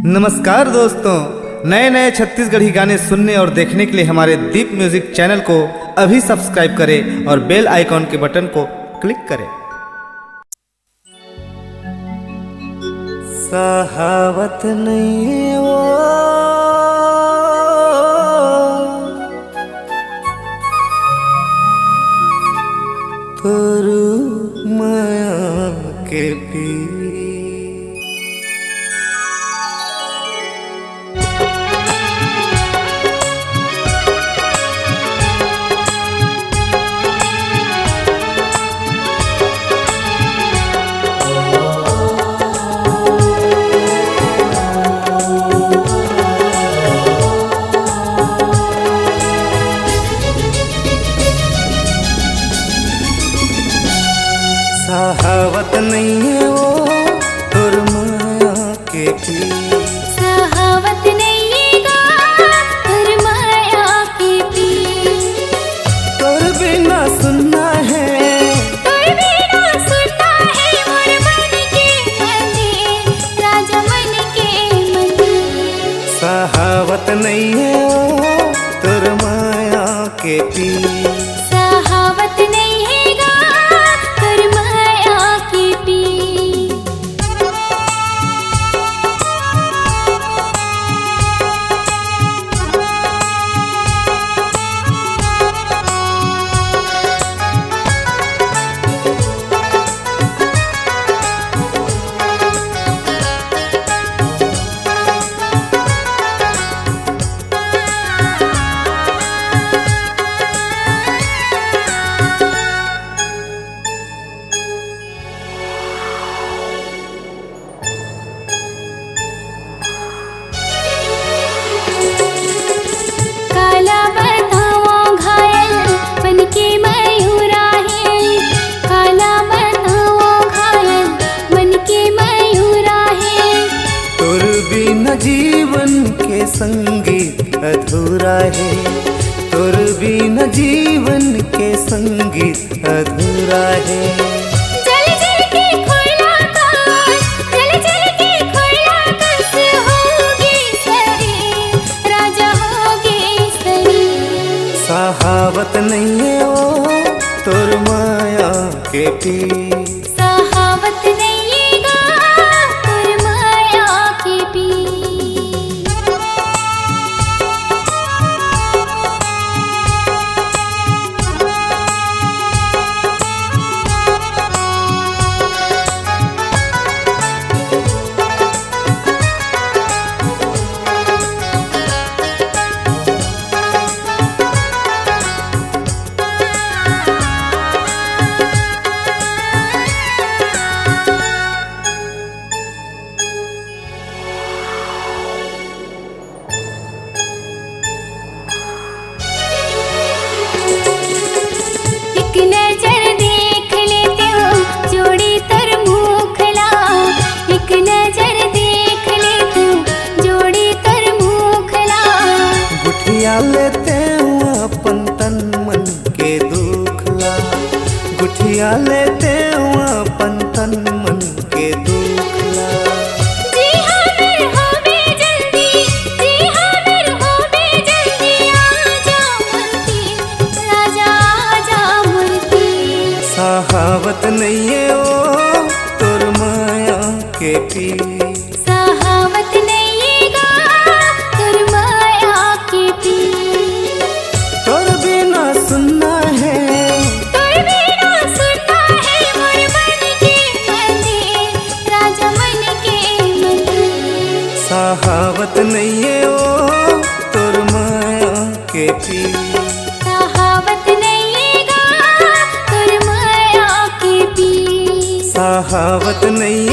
नमस्कार दोस्तों, नए नए छत्तीसगढ़ी गाने सुनने और देखने के लिए हमारे दीप म्यूजिक चैनल को अभी सब्सक्राइब करें और बेल आइकॉन के बटन को क्लिक करें। सहावत नहीं वो तोरू माया के पी सहावत नहीं है वो तोर माया के पी, सहावत नहीं है तोर माया के पी। तोर बिना सुनना है, तोर बिना सुनना है मोर मन के मंदिर, राजा मन के मंदिर। सहावत नहीं है वो तोर माया के पी, सहावत नहीं है तोर माया के पी। काला बतावा घायल बन के मयूरा है, काला बतावा घायल बन के मयूरा है। तोर बिना जीवन के संगीत अधूरा है, तोर बिना जीवन के संगीत अधूरा है। जल जल के खोला काश, जल जल के खोला काश होगी सरी, राजा होगी सरी। सहावत नहीं है वो तोर माया के पी, सहावत नहीं है तोर माया के पी। एक नजर देख लेते हो जोड़ी तर मुखला, एक नजर देख लेते हो जोड़ी तर मुखला। गुठिया लेते हूँ अपन तन मन के दुखला, गुठिया लेते हूँ अपन तन मन के दुखला। जी हाँ मेर होवे जल्दी, जी हाँ मेर होवे जल्दी, आजा मूर्ति, राजा आजा मूर्ति। सहावत नहीं है वो तोर माया के पी, सहावत नहीं है तोर माया के पी। तोर बिना सुनना है, तोर बिना सुनना है मोर मन के मंदिर, राजा मन के मंदिर। सहावत नहीं है वो तोर माया के पी, सहावत नहीं है तोर माया के पी। सहावत नहीं